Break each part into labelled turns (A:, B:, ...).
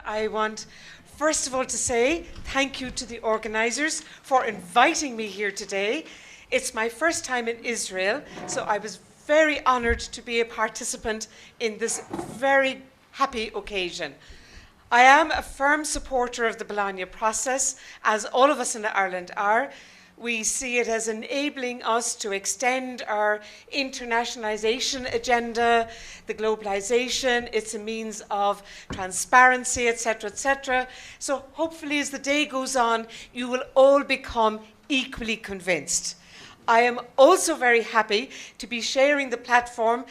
A: I want, first of all, to say thank you to the organisers for inviting me here today. It's my first time in Israel, so I was very honoured to be a participant in this very happy occasion. I am a firm supporter of the Bologna process, as all of us in Ireland are. We see it as enabling us to extend our internationalisation agenda, the globalisation. It's a means of transparency, etc., etc. So hopefully as the day goes on, you will all become equally convinced. I am also very happy to be sharing the platform,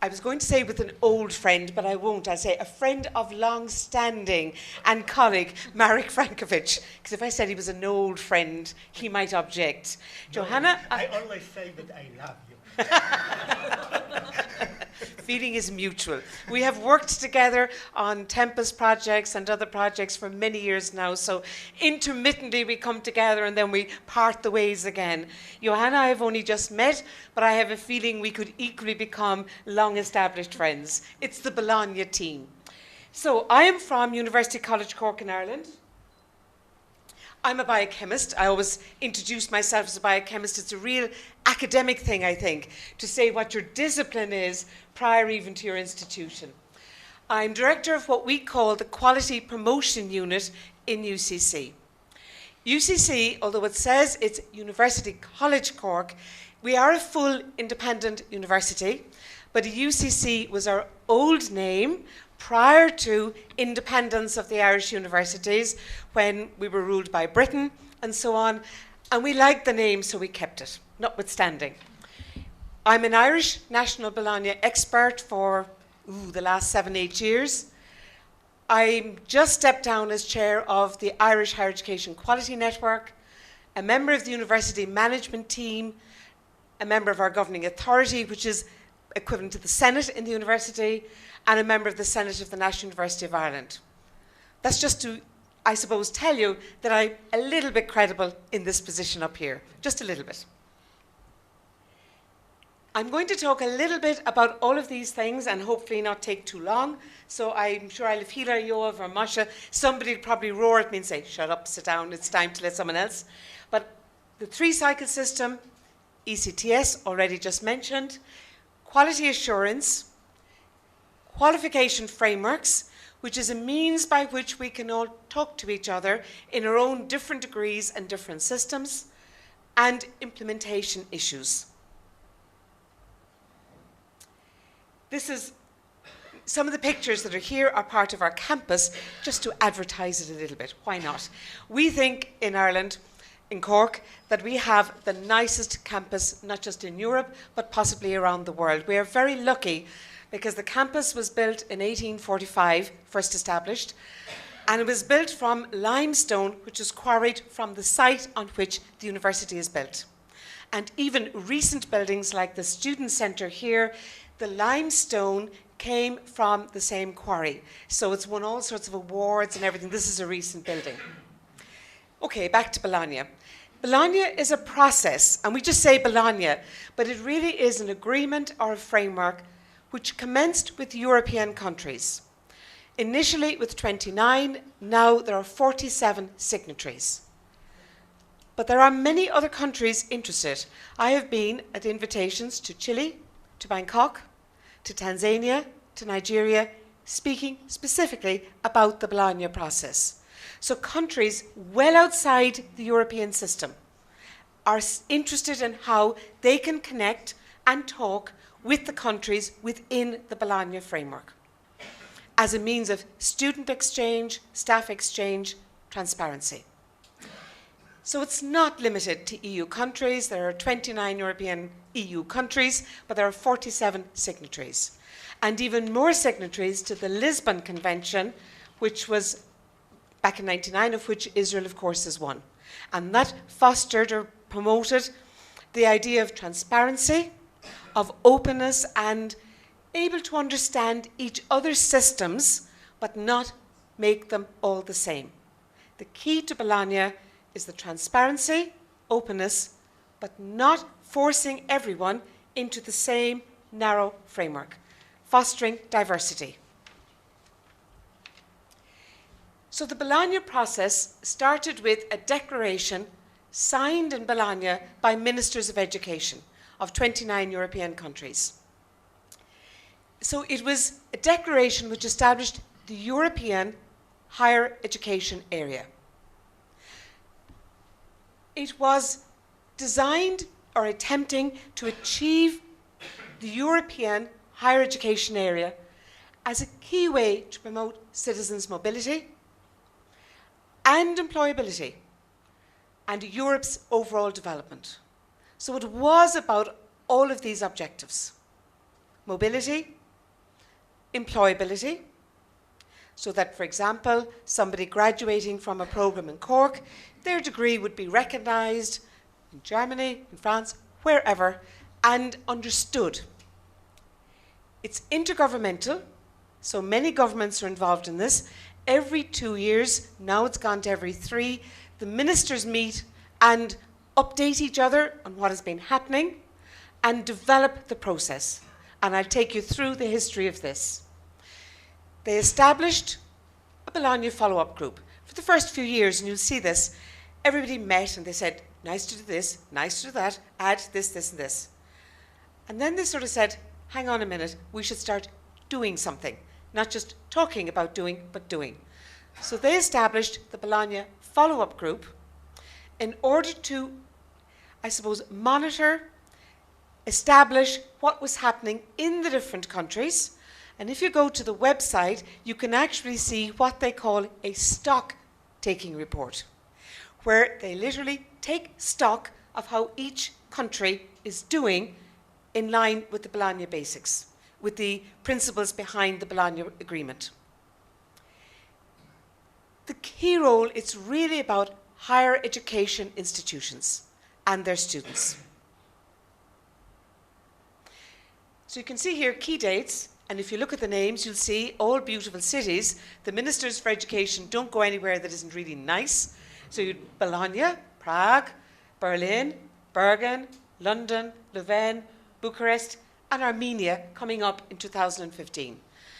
A: I was going to say with an old friend, but I won't. I'll say a friend of long standing and colleague, Marek Frankovich. Because if I said he was an old friend, he might object.
B: No,
A: Johanna?
B: I always say that I love you.
A: Feeling is mutual. We have worked together on Tempest projects and other projects for many years now, so intermittently we come together and then we part the ways again. Johanna I have only just met, but I have a feeling we could equally become long-established friends. It's the Bologna team. So I am from University College Cork in Ireland. I'm a biochemist. I always introduce myself as a biochemist. It's a real academic thing, I think, to say what your discipline is prior even to your institution. I'm director of what we call the Quality Promotion Unit in UCC. UCC, although it says it's University College Cork, we are a full independent university, but UCC was our old name prior to independence of the Irish universities, when we were ruled by Britain and so on, and we liked the name, so we kept it, notwithstanding. I'm an Irish National Bologna expert for the last 7-8 years. I just stepped down as chair of the Irish Higher Education Quality Network, a member of the university management team, a member of our governing authority, which is equivalent to the Senate in the university, and a member of the Senate of the National University of Ireland. That's just to, I suppose, tell you that I'm a little bit credible in this position up here, just a little bit. I'm going to talk a little bit about all of these things and hopefully not take too long. So I'm sure I'll have Hila, Yoav, or Masha. Somebody will probably roar at me and say, shut up, sit down, it's time to let someone else. But the 3-cycle system, ECTS, already just mentioned, quality assurance, qualification frameworks, which is a means by which we can all talk to each other in our own different degrees and different systems, and implementation issues. This is some of the pictures that are here are part of our campus, just to advertise it a little bit. Why not? We think in Ireland, in Cork, that we have the nicest campus, not just in Europe, but possibly around the world. We are very lucky because the campus was built in 1845, first established, and it was built from limestone, which was quarried from the site on which the university is built. And even recent buildings like the student centre here, the limestone came from the same quarry. So it's won all sorts of awards and everything. This is a recent building. Okay, back to Bologna. Bologna is a process, and we just say Bologna, but it really is an agreement or a framework which commenced with European countries. Initially with 29, now there are 47 signatories. But there are many other countries interested. I have been at invitations to Chile, to Bangkok, to Tanzania, to Nigeria, speaking specifically about the Bologna process. So countries well outside the European system are interested in how they can connect and talk with the countries within the Bologna framework as a means of student exchange, staff exchange, transparency. So it's not limited to EU countries. There are 29 European EU countries, but there are 47 signatories. And even more signatories to the Lisbon Convention, which was back in 1999, of which Israel, of course, is one. And that fostered or promoted the idea of transparency, of openness, and able to understand each other's systems, but not make them all the same. The key to Bologna is the transparency, openness, but not forcing everyone into the same narrow framework, fostering diversity. So the Bologna process started with a declaration signed in Bologna by ministers of education of 29 European countries. So it was a declaration which established the European higher education area. It was designed or attempting to achieve the European higher education area as a key way to promote citizens' mobility and employability and Europe's overall development. So it was about all of these objectives: mobility, employability, so that, for example, somebody graduating from a program in Cork, their degree would be recognised in Germany, in France, wherever, and understood. It's intergovernmental, so many governments are involved in this. Every 2 years, now it's gone to every 3, the ministers meet and update each other on what has been happening and develop the process. And I'll take you through the history of this. They established a Bologna follow-up group. For the first few years, and you'll see this, everybody met and they said, nice to do this, nice to do that, add this, this, and this. And then they sort of said, hang on a minute, we should start doing something, not just talking about doing, but doing. So they established the Bologna follow-up group in order to, I suppose, monitor, establish what was happening in the different countries. And if you go to the website, you can actually see what they call a stock-taking report, where they literally take stock of how each country is doing in line with the Bologna basics, with the principles behind the Bologna Agreement. The key role, it's really about higher education institutions and their students. So you can see here key dates, and if you look at the names, you'll see all beautiful cities. The ministers for education don't go anywhere that isn't really nice. So you'd Bologna, Prague, Berlin, Bergen, London, Louvain, Bucharest, and Armenia coming up in 2015.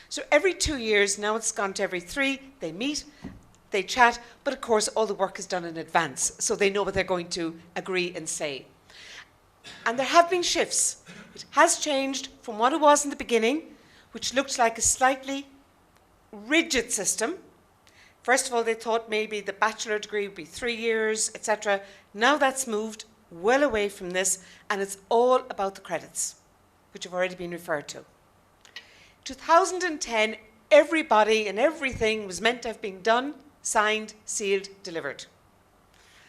A: So every 2 years, now it's gone to every 3, they meet, they chat, but of course all the work is done in advance, so they know what they're going to agree and say. And there have been shifts. It has changed from what it was in the beginning, which looked like a slightly rigid system. First of all, they thought maybe the bachelor degree would be 3 years, etc. Now that's moved well away from this, and it's all about the credits, which have already been referred to. 2010, everybody and everything was meant to have been done, signed, sealed, delivered.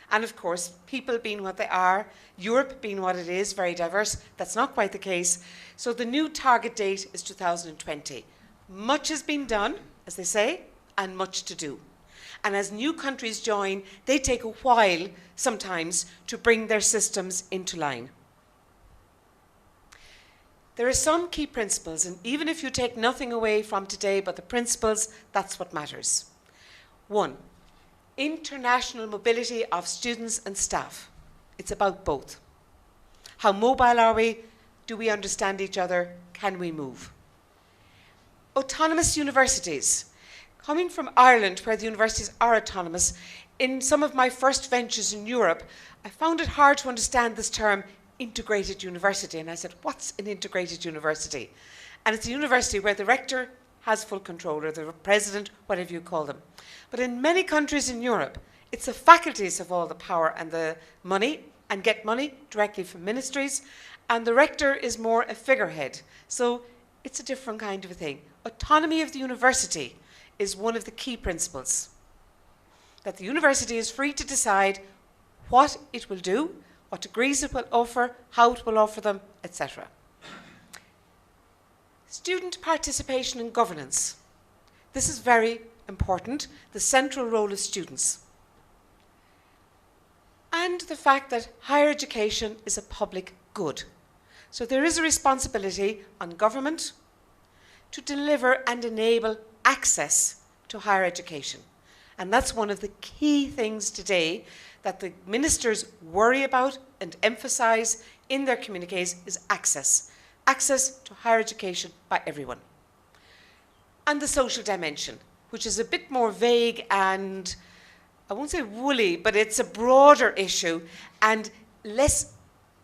A: And of course, people being what they are, Europe being what it is, very diverse, that's not quite the case. So the new target date is 2020. Much has been done, as they say, and much to do. And as new countries join, they take a while sometimes to bring their systems into line. There are some key principles, and even if you take nothing away from today but the principles, that's what matters. 1, international mobility of students and staff. It's about both. How mobile are we? Do we understand each other? Can we move? Autonomous universities. Coming from Ireland, where the universities are autonomous, in some of my first ventures in Europe, I found it hard to understand this term, integrated university. And I said, what's an integrated university? And it's a university where the rector has full control, or the president, whatever you call them. But in many countries in Europe, it's the faculties have all the power and the money, and get money directly from ministries, and the rector is more a figurehead. So it's a different kind of a thing. Autonomy of the university is one of the key principles. That the university is free to decide what it will do, what degrees it will offer, how it will offer them, etc. Student participation in governance. This is very important, the central role of students. And the fact that higher education is a public good. So there is a responsibility on government to deliver and enable access to higher education. And that's one of the key things today that the ministers worry about and emphasize in their communiques is access. Access to higher education by everyone. And the social dimension. which is a bit more vague and, I won't say woolly, but it's a broader issue and less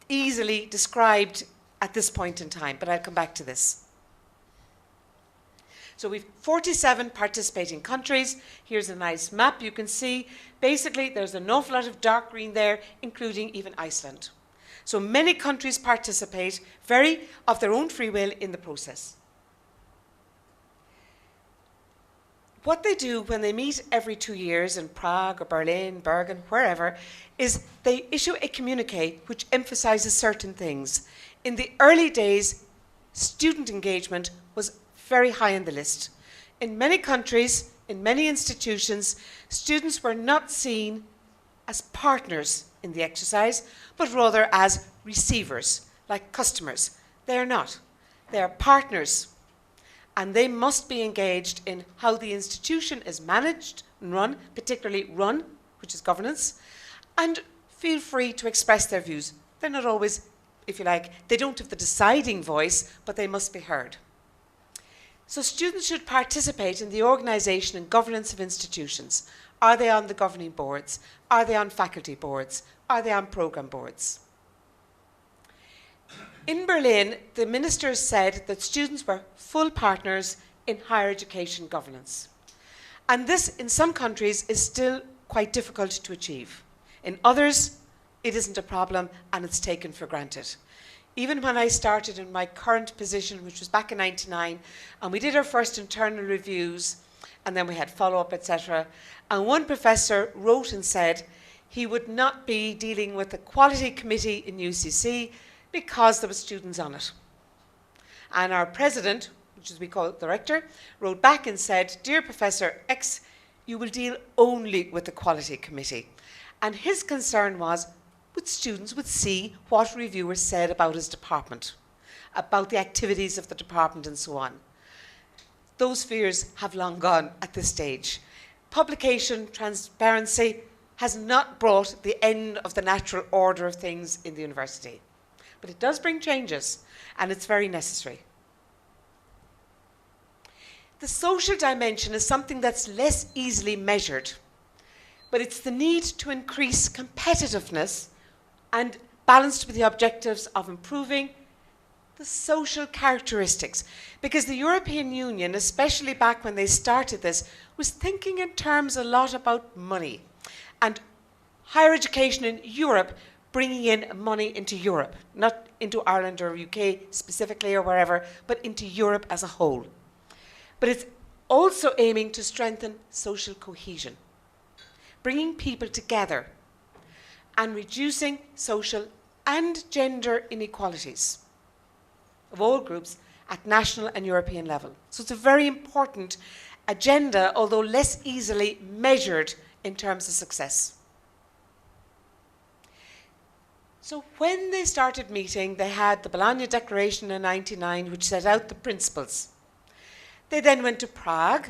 A: easily described at this point in time, but I'll come back to this. So we've 47 participating countries. Here's a nice map you can see. Basically, there's an awful lot of dark green there, including even Iceland. So many countries participate very of their own free will in the process. What they do when they meet every 2 years in Prague or Berlin, Bergen, wherever, is they issue a communique which emphasizes certain things. In the early days, student engagement was very high on the list. In many countries, in many institutions, students were not seen as partners in the exercise, but rather as receivers, like customers. They are not. They are partners. And they must be engaged in how the institution is managed and run, particularly run, which is governance, and feel free to express their views. They're not always, if you like, they don't have the deciding voice, but they must be heard. So students should participate in the organisation and governance of institutions. Are they on the governing boards? Are they on faculty boards? Are they on programme boards? In Berlin, the ministers said that students were full partners in higher education governance. And this, in some countries, is still quite difficult to achieve. In others, it isn't a problem and it's taken for granted. Even when I started in my current position, which was back in '99, and we did our first internal reviews, and then we had follow-up, etc. And one professor wrote and said he would not be dealing with the quality committee in UCC because there were students on it. And our president, which is we call it the rector, wrote back and said, "Dear Professor X, you will deal only with the quality committee." And his concern was students would see what reviewers said about his department, about the activities of the department and so on. Those fears have long gone at this stage. Publication transparency has not brought the end of the natural order of things in the university. But it does bring changes, and it's very necessary. The social dimension is something that's less easily measured, but it's the need to increase competitiveness and balanced with the objectives of improving the social characteristics. Because the European Union, especially back when they started this, was thinking in terms a lot about money and higher education in Europe, bringing in money into Europe, not into Ireland or UK specifically or wherever, but into Europe as a whole. But it's also aiming to strengthen social cohesion, bringing people together and reducing social and gender inequalities of all groups at national and European level. So it's a very important agenda, although less easily measured in terms of success. So when they started meeting, they had the Bologna Declaration in '99, which set out the principles. They then went to Prague,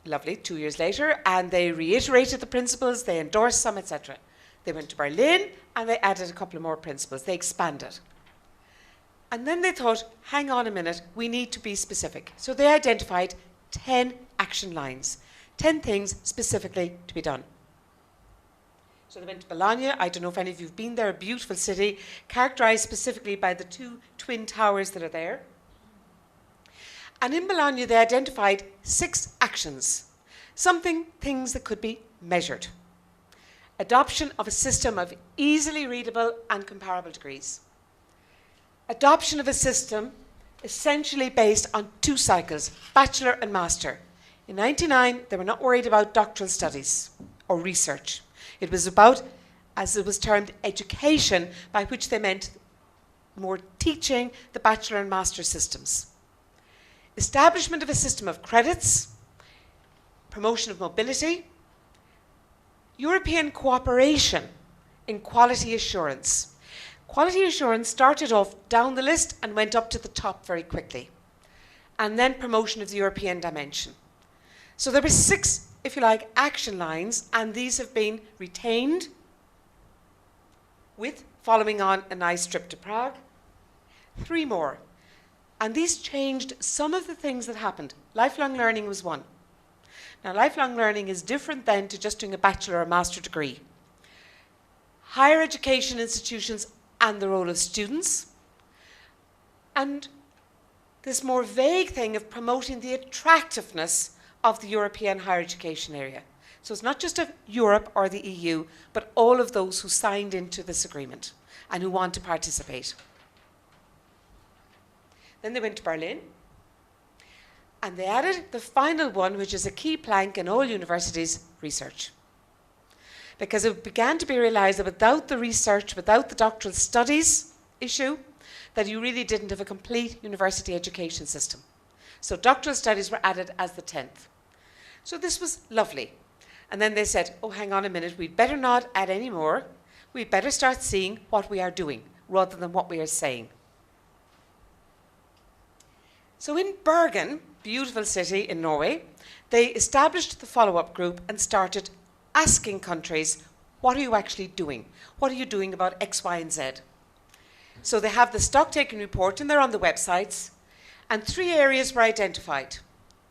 A: lovely, 2 years later, and they reiterated the principles, they endorsed some, etc. They went to Berlin, and they added a couple of more principles. They expanded. And then they thought, hang on a minute, we need to be specific. So they identified 10 action lines, 10 things specifically to be done. So they went to Bologna. I don't know if any of you have been there, a beautiful city, characterized specifically by the 2 twin towers that are there. And in Bologna, they identified 6 actions, things that could be measured. Adoption of a system of easily readable and comparable degrees. Adoption of a system essentially based on 2 cycles, bachelor and master. In '99, they were not worried about doctoral studies or research. It was about, as it was termed, education, by which they meant more teaching the bachelor and master systems. Establishment of a system of credits, promotion of mobility, European cooperation in quality assurance. Quality assurance started off down the list and went up to the top very quickly. And then promotion of the European dimension. So there were 6, if you like, action lines, and these have been retained with, following on a nice trip to Prague, 3 more. And these changed some of the things that happened. Lifelong learning was one. Now, lifelong learning is different then to just doing a bachelor or master degree. Higher education institutions and the role of students, and this more vague thing of promoting the attractiveness of the European higher education area. So it's not just of Europe or the EU, but all of those who signed into this agreement and who want to participate. Then they went to Berlin, and they added the final one, which is a key plank in all universities: research. Because it began to be realised that without the research, without the doctoral studies issue, that you really didn't have a complete university education system. So doctoral studies were added as the 10th. So this was lovely. And then they said, oh, hang on a minute, we'd better not add any more. We'd better start seeing what we are doing rather than what we are saying. So in Bergen, beautiful city in Norway, they established the follow-up group and started asking countries, what are you actually doing? What are you doing about X, Y, and Z? So they have the stock-taking report, and they're on the websites, and 3 areas were identified: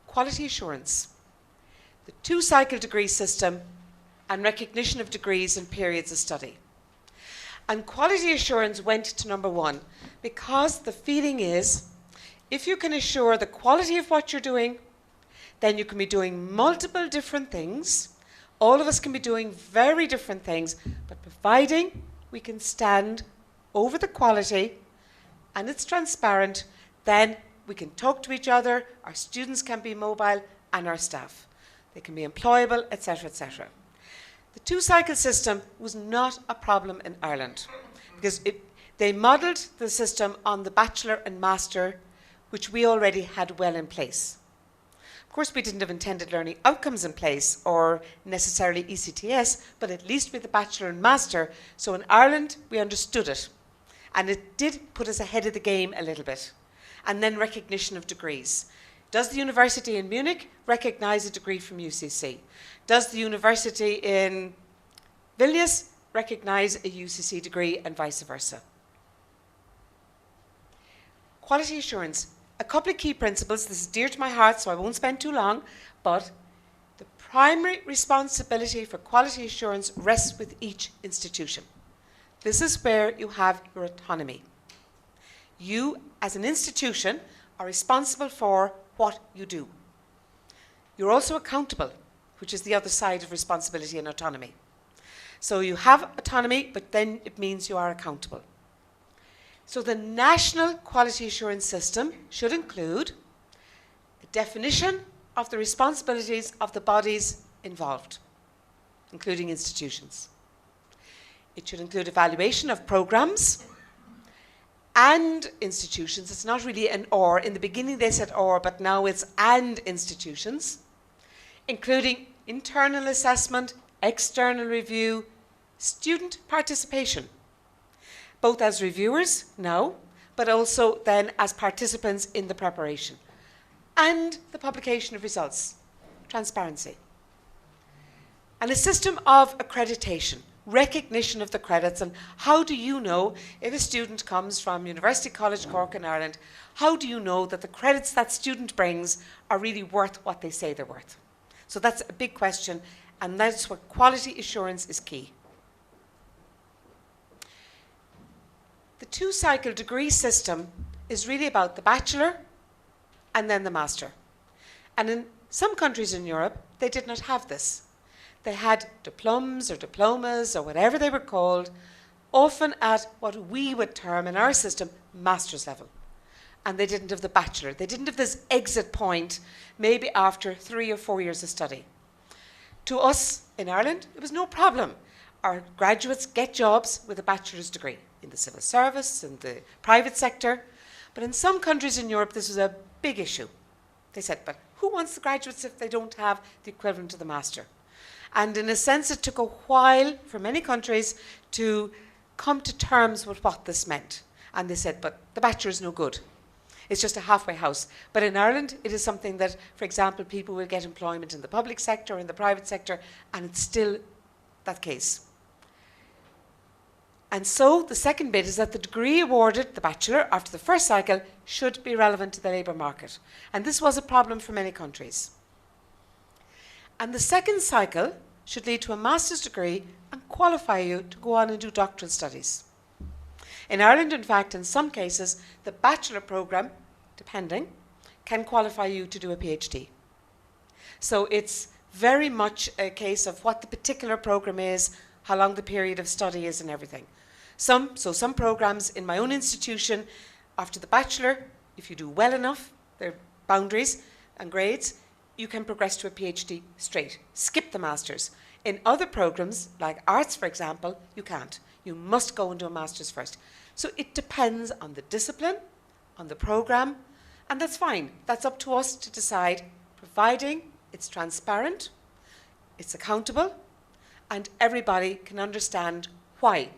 A: quality assurance, the 2-cycle degree system, and recognition of degrees and periods of study. And quality assurance went to number 1, because the feeling is, if you can assure the quality of what you're doing, then you can be doing multiple different things. All of us can be doing very different things, but providing we can stand over the quality and it's transparent, then we can talk to each other, our students can be mobile, and our staff. They can be employable, etc., etc. The 2-cycle system was not a problem in Ireland because they modelled the system on the bachelor and master, which we already had well in place. Of course, we didn't have intended learning outcomes in place or necessarily ECTS, but at least with the bachelor and master. So in Ireland, we understood it. And it did put us ahead of the game a little bit. And then recognition of degrees. Does the university in Munich recognise a degree from UCC? Does the university in Vilnius recognise a UCC degree, and vice versa? Quality assurance. A couple of key principles. This is dear to my heart, so I won't spend too long, but the primary responsibility for quality assurance rests with each institution. This is where you have your autonomy. You, as an institution, are responsible for what you do. You're also accountable, which is the other side of responsibility and autonomy. So you have autonomy, but then it means you are accountable. So the national quality assurance system should include a definition of the responsibilities of the bodies involved, including institutions. It should include evaluation of programs and institutions. It's not really an or. In the beginning they said or, but now it's and institutions, including internal assessment, external review, student participation, both as reviewers now, but also then as participants in the preparation, and the publication of results, transparency. And a system of accreditation, recognition of the credits, and how do you know if a student comes from University College Cork in Ireland, how do you know that the credits that student brings are really worth what they say they're worth? So that's a big question, and that's where quality assurance is key. The 2-cycle degree system is really about the bachelor and then the master. And in some countries in Europe, they did not have this. They had diplomas or diplomas or whatever they were called, often at what we would term in our system master's level. And they didn't have the bachelor. They didn't have this exit point maybe after 3 or 4 years of study. To us in Ireland, it was no problem. Our graduates get jobs with a bachelor's degree in the civil service, in the private sector. But in some countries in Europe, this was a big issue. They said, but who wants the graduates if they don't have the equivalent to the master? And in a sense, it took a while for many countries to come to terms with what this meant. And they said, but the bachelor is no good. It's just a halfway house. But in Ireland, it is something that, for example, people will get employment in the public sector or in the private sector, and it's still that case. And so the second bit is that the degree awarded, the bachelor, after the first cycle, should be relevant to the labour market. And this was a problem for many countries. And the second cycle should lead to a master's degree and qualify you to go on and do doctoral studies. In Ireland, in fact, in some cases, the bachelor programme, depending, can qualify you to do a PhD. So it's very much a case of what the particular programme is, how long the period of study is and everything. Some programmes in my own institution, after the bachelor, if you do well enough, there are boundaries and grades, you can progress to a PhD straight, skip the master's. In other programmes, like arts for example, you can't. You must go and do a master's first. So it depends on the discipline, on the programme, and that's fine. That's up to us to decide, providing it's transparent, it's accountable, and everybody can understand why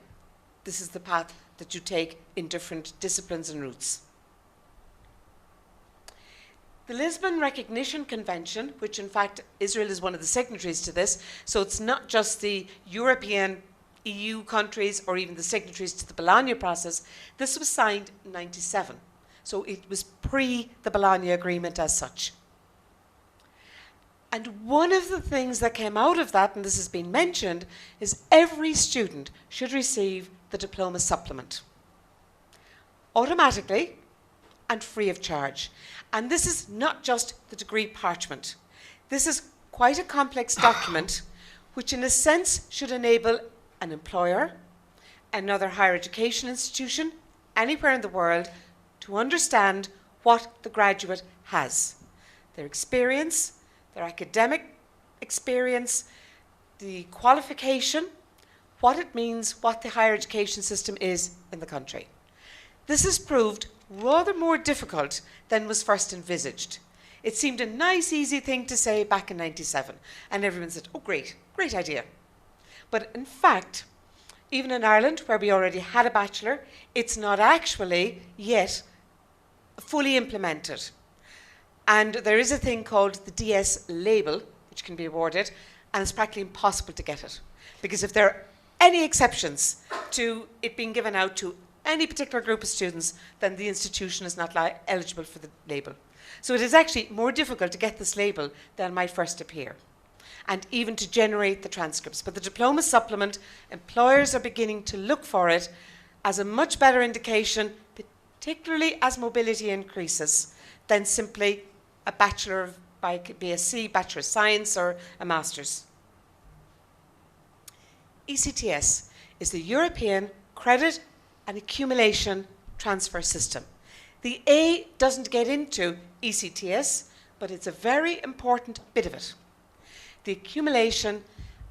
A: this is the path that you take in different disciplines and routes. The Lisbon Recognition Convention, which in fact Israel is one of the signatories to this, so it's not just the European EU countries or even the signatories to the Bologna process, this was signed in 1997. So it was pre the Bologna Agreement as such. And one of the things that came out of that, and this has been mentioned, is every student should receive the diploma supplement automatically and free of charge. And this is not just the degree parchment. This is quite a complex document which in a sense should enable an employer, another higher education institution, anywhere in the world to understand what the graduate has. Their experience, their academic experience, the qualification, what it means, what the higher education system is in the country. This has proved rather more difficult than was first envisaged. It seemed a nice, easy thing to say back in 1997, and everyone said, oh, great, great idea. But in fact, even in Ireland, where we already had a bachelor, it's not actually yet fully implemented. And there is a thing called the DS label, which can be awarded, and it's practically impossible to get it. Because if there are any exceptions to it being given out to any particular group of students, then the institution is not eligible for the label. So it is actually more difficult to get this label than might first appear, and even to generate the transcripts. But the diploma supplement, employers are beginning to look for it as a much better indication, particularly as mobility increases, than simply a Bachelor of BSc, Bachelor of Science, or a Master's. ECTS is the European Credit and Accumulation Transfer System. The A doesn't get into ECTS, but it's a very important bit of it. The accumulation,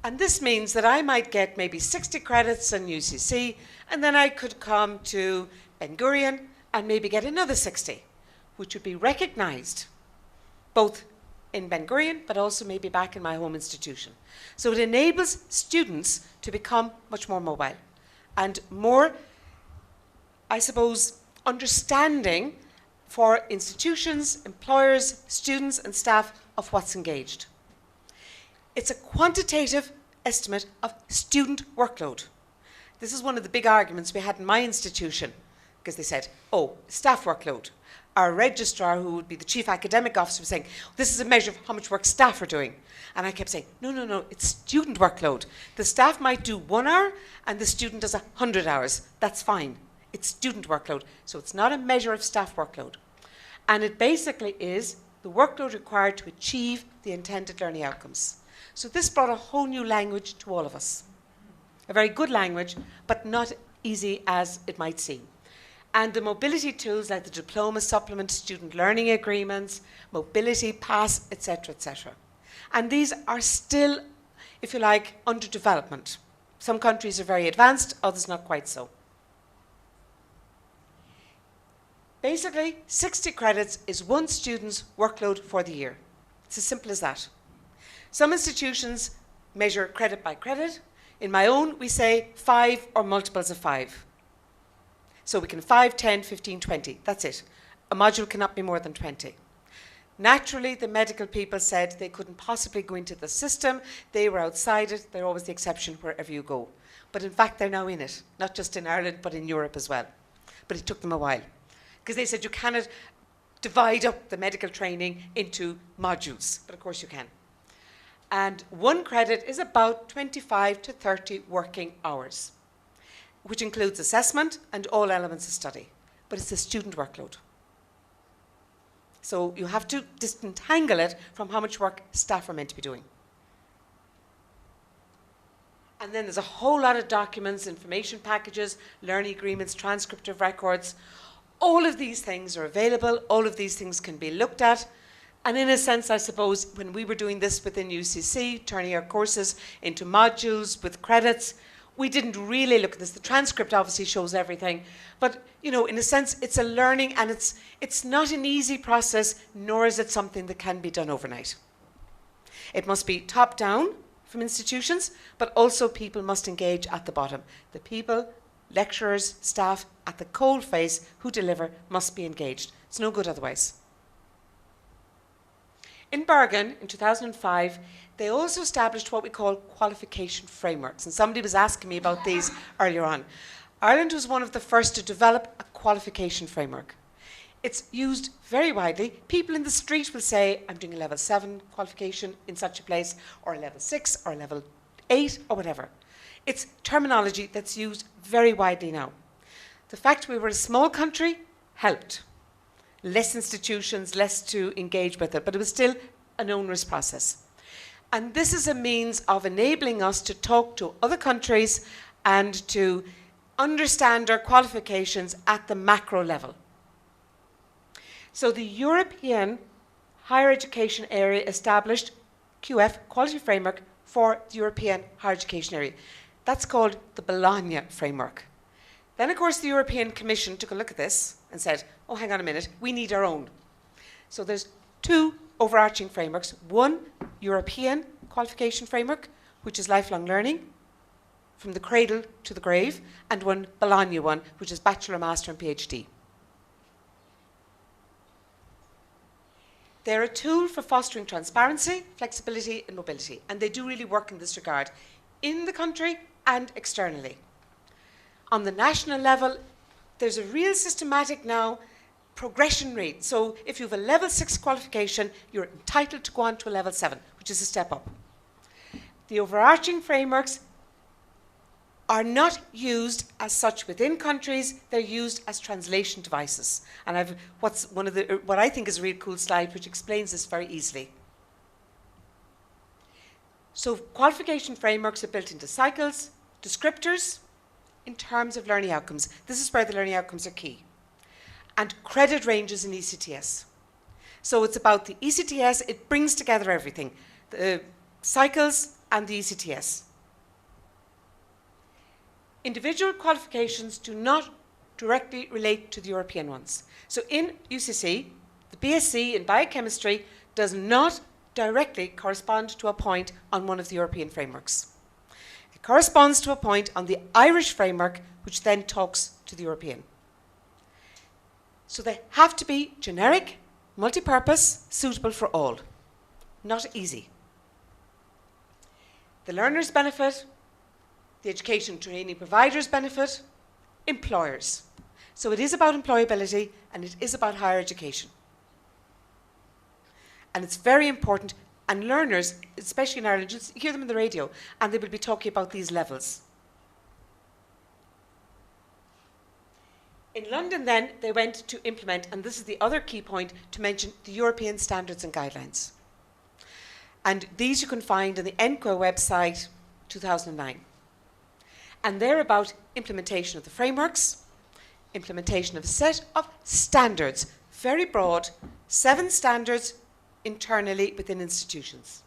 A: and this means that I might get maybe 60 credits in UCC, and then I could come to Ben-Gurion and maybe get another 60, which would be recognised both in Ben-Gurion, but also maybe back in my home institution. So it enables students to become much more mobile and more, I suppose, understanding for institutions, employers, students and staff of what's engaged. It's a quantitative estimate of student workload. This is one of the big arguments we had in my institution, because they said, oh, staff workload. Our registrar, who would be the chief academic officer, was saying, this is a measure of how much work staff are doing. And I kept saying, no, no, no, it's student workload. The staff might do 1 hour and the student does 100 hours. That's fine. It's student workload. So it's not a measure of staff workload. And it basically is the workload required to achieve the intended learning outcomes. So this brought a whole new language to all of us. A very good language, but not easy as it might seem. And the mobility tools like the diploma supplement, student learning agreements, mobility pass, etc., etc. And these are still, if you like, under development. Some countries are very advanced, others not quite so. Basically, 60 credits is one student's workload for the year. It's as simple as that. Some institutions measure credit by credit. In my own, we say 5 or multiples of 5. So we can 5, 10, 15, 20. That's it. A module cannot be more than 20. Naturally, the medical people said they couldn't possibly go into the system. They were outside it. They're always the exception wherever you go. But in fact, they're now in it, not just in Ireland, but in Europe as well. But it took them a while, because they said you cannot divide up the medical training into modules. But of course you can. And 1 credit is about 25 to 30 working hours, which includes assessment and all elements of study. But it's a student workload. So you have to disentangle it from how much work staff are meant to be doing. And then there's a whole lot of documents, information packages, learning agreements, transcriptive records. All of these things are available. All of these things can be looked at. And in a sense, I suppose, when we were doing this within UCC, turning our courses into modules with credits, we didn't really look at this. The transcript obviously shows everything. But, you know, in a sense, it's a learning, and it's not an easy process, nor is it something that can be done overnight. It must be top down from institutions, but also people must engage at the bottom. The people, lecturers, staff at the coal face who deliver must be engaged. It's no good otherwise. In Bergen, in 2005, they also established what we call qualification frameworks. And somebody was asking me about these earlier on. Ireland was one of the first to develop a qualification framework. It's used very widely. People in the street will say, I'm doing a level 7 qualification in such a place, or a level 6, or a level 8, or whatever. It's terminology that's used very widely now. The fact we were a small country helped. Less institutions, less to engage with it, but it was still an onerous process. And this is a means of enabling us to talk to other countries and to understand our qualifications at the macro level. So the European Higher Education Area established QF, Quality Framework, for the European Higher Education Area. That's called the Bologna Framework. Then, of course, the European Commission took a look at this and said, oh, hang on a minute, we need our own. So there's 2 overarching frameworks. 1 European qualification framework, which is lifelong learning, from the cradle to the grave, and 1 Bologna one, which is bachelor, master, and PhD. They're a tool for fostering transparency, flexibility, and mobility, and they do really work in this regard, in the country and externally. On the national level, there's a real systematic now progression rate. So if you have a level 6 qualification, you're entitled to go on to a level 7, which is a step up. The overarching frameworks are not used as such within countries, they're used as translation devices. And I've what I think is a really cool slide which explains this very easily. So qualification frameworks are built into cycles, descriptors, in terms of learning outcomes. This is where the learning outcomes are key. And credit ranges in ECTS. So it's about the ECTS, it brings together everything, the cycles and the ECTS. Individual qualifications do not directly relate to the European ones. So in UCC, the BSc in biochemistry does not directly correspond to a point on one of the European frameworks. It corresponds to a point on the Irish framework, which then talks to the European. So they have to be generic, multi-purpose, suitable for all. Not easy. The learners benefit, the education training providers benefit, employers. So it is about employability and it is about higher education. And it's very important, and learners, especially in Ireland, just hear them on the radio and they will be talking about these levels. In London then, they went to implement, and this is the other key point to mention, the European standards and guidelines. And these you can find on the ENQA website, 2009. And they're about implementation of the frameworks, implementation of a set of standards, very broad, 7 standards internally within institutions.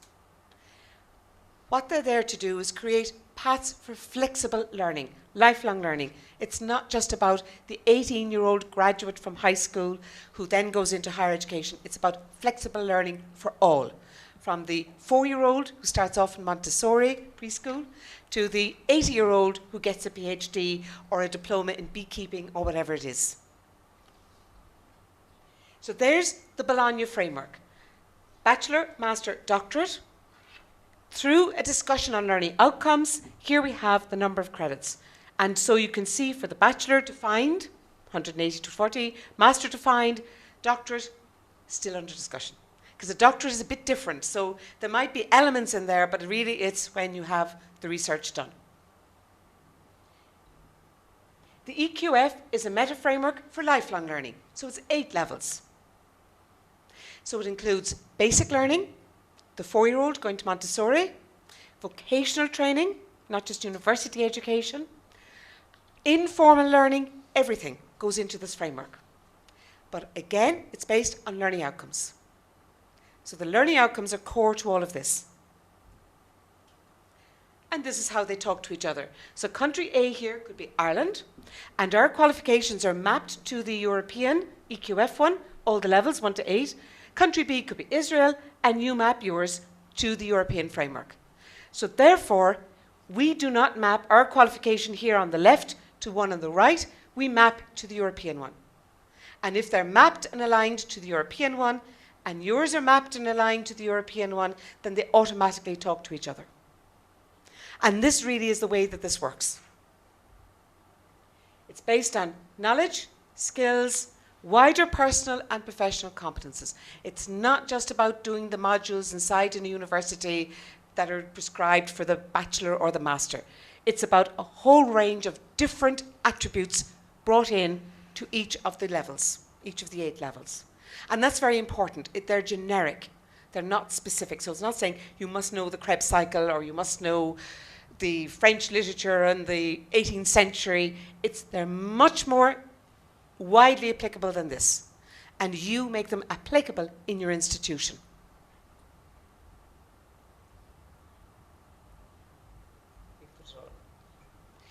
A: What they're there to do is create paths for flexible learning, lifelong learning. It's not just about the 18-year-old graduate from high school who then goes into higher education. It's about flexible learning for all, from the 4-year-old who starts off in Montessori preschool to the 80-year-old who gets a PhD or a diploma in beekeeping or whatever it is. So there's the Bologna framework. Bachelor, master, doctorate. Through a discussion on learning outcomes, here we have the number of credits. And so you can see for the bachelor defined, 180 to 40, master defined, doctorate, still under discussion. because a doctorate is a bit different. So there might be elements in there, but really it's when you have the research done. The EQF is a meta framework for lifelong learning. So it's 8 levels. So it includes basic learning, the 4-year-old going to Montessori, vocational training, not just university education, informal learning, everything goes into this framework. But again, it's based on learning outcomes. So the learning outcomes are core to all of this. And this is how they talk to each other. So country A here could be Ireland, and our qualifications are mapped to the European EQF one, all the levels 1 to 8. Country B could be Israel, and you map yours to the European framework. So therefore, we do not map our qualification here on the left to one on the right, we map to the European one. And if they're mapped and aligned to the European one, and yours are mapped and aligned to the European one, then they automatically talk to each other. And this really is the way that this works. It's based on knowledge, skills, wider personal and professional competences. It's not just about doing the modules inside in a university that are prescribed for the bachelor or the master. It's about a whole range of different attributes brought in to each of the levels, each of the 8 levels. And that's very important. They're generic. They're not specific. So it's not saying you must know the Krebs cycle or you must know the French literature and the 18th century. They're much more widely applicable than this. And you make them applicable in your institution.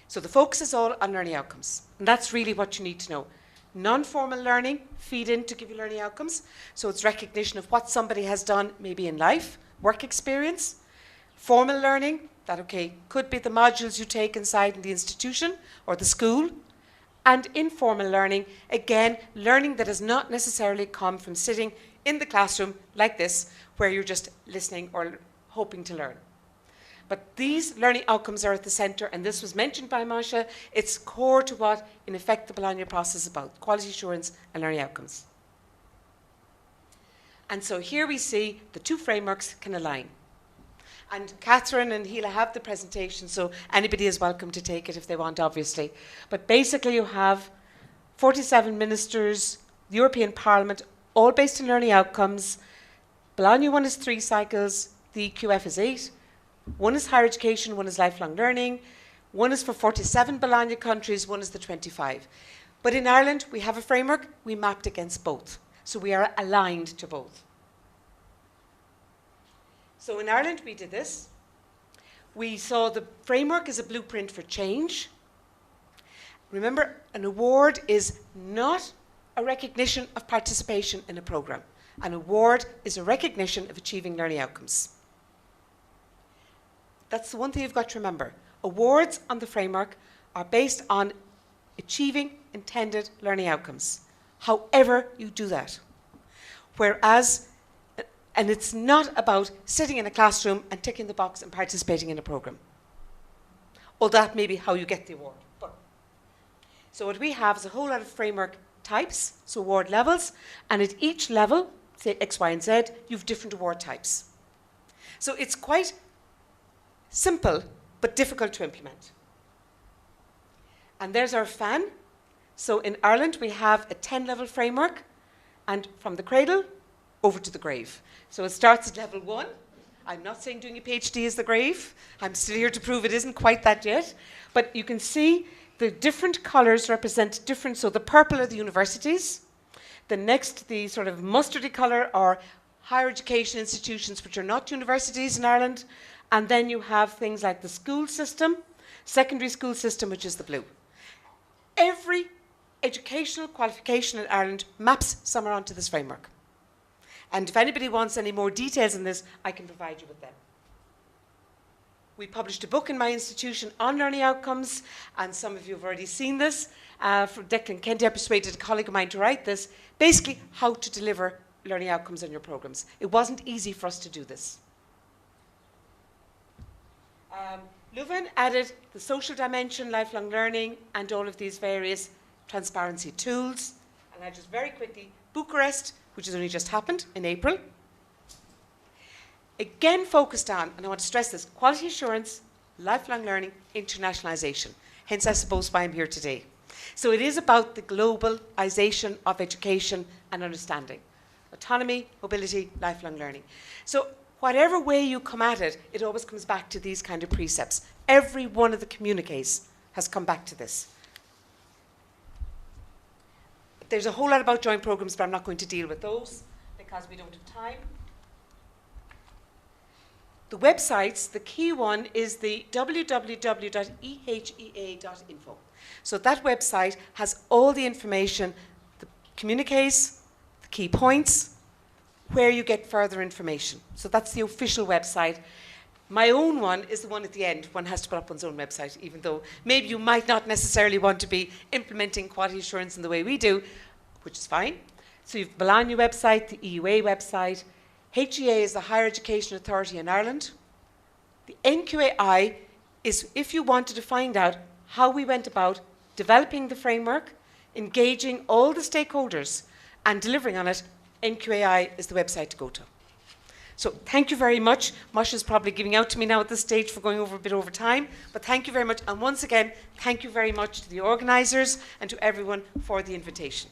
A: So the focus is all on learning outcomes. And that's really what you need to know. Non-formal learning feed in to give you learning outcomes. So it's recognition of what somebody has done maybe in life, work experience. Formal learning, that could be the modules you take inside in the institution or the school. And informal learning, again, learning that has not necessarily come from sitting in the classroom like this, where you're just listening or hoping to learn. But these learning outcomes are at the centre, and this was mentioned by Masha. It's core to what, in effect, the Bologna process is about, quality assurance and learning outcomes. And so here we see the 2 frameworks can align. And Catherine and Hila have the presentation, so anybody is welcome to take it if they want, obviously. But basically you have 47 ministers, the European Parliament, all based on learning outcomes. Bologna one is 3 cycles, the EQF is 8. One is higher education, one is lifelong learning. One is for 47 Bologna countries, one is the 25. But in Ireland, we have a framework, we mapped against both. So we are aligned to both. So in Ireland, we did this. We saw the framework as a blueprint for change. Remember, an award is not a recognition of participation in a program. An award is a recognition of achieving learning outcomes. That's the one thing you've got to remember. Awards on the framework are based on achieving intended learning outcomes, however you do that. Whereas, and it's not about sitting in a classroom and ticking the box and participating in a program. Or that may be how you get the award. So what we have is a whole lot of framework types, so award levels, and at each level, say X, Y, and Z, you have different award types. So it's quite simple, but difficult to implement. And there's our fan. So in Ireland, we have a 10-level framework, and from the cradle over to the grave. So it starts at level 1. I'm not saying doing a PhD is the grave. I'm still here to prove it isn't quite that yet. But you can see the different colours represent different. So the purple are the universities. The next, the sort of mustardy colour, are higher education institutions, which are not universities in Ireland. And then you have things like the school system, secondary school system, which is the blue. Every educational qualification in Ireland maps somewhere onto this framework. And if anybody wants any more details on this, I can provide you with them. We published a book in my institution on learning outcomes, and some of you have already seen this. For Declan Kennedy, I persuaded a colleague of mine to write this, basically how to deliver learning outcomes in your programs. It wasn't easy for us to do this. Louvain added the social dimension, lifelong learning, and all of these various transparency tools. And I just very quickly, Bucharest, which has only just happened in April. again focused on, and I want to stress this, quality assurance, lifelong learning, internationalisation. Hence, I suppose, why I'm here today. So it is about the globalisation of education and understanding. Autonomy, mobility, lifelong learning. So whatever way you come at it, it always comes back to these kind of precepts. Every one of the communiques has come back to this. There's a whole lot about joint programs, but I'm not going to deal with those because we don't have time. The websites, the key one is the www.ehea.info. So that website has all the information, the communiques, the key points, where you get further information. So that's the official website. My own one is the one at the end. One has to put up one's own website, even though maybe you might not necessarily want to be implementing quality assurance in the way we do, which is fine. So you've the Bologna website, the EUA website. HEA is the Higher Education Authority in Ireland. The NQAI is if you wanted to find out how we went about developing the framework, engaging all the stakeholders and delivering on it, NQAI is the website to go to. So thank you very much. Masha's probably giving out to me now at this stage for going over a bit over time, but thank you very much. And once again, thank you very much to the organisers and to everyone for the invitation.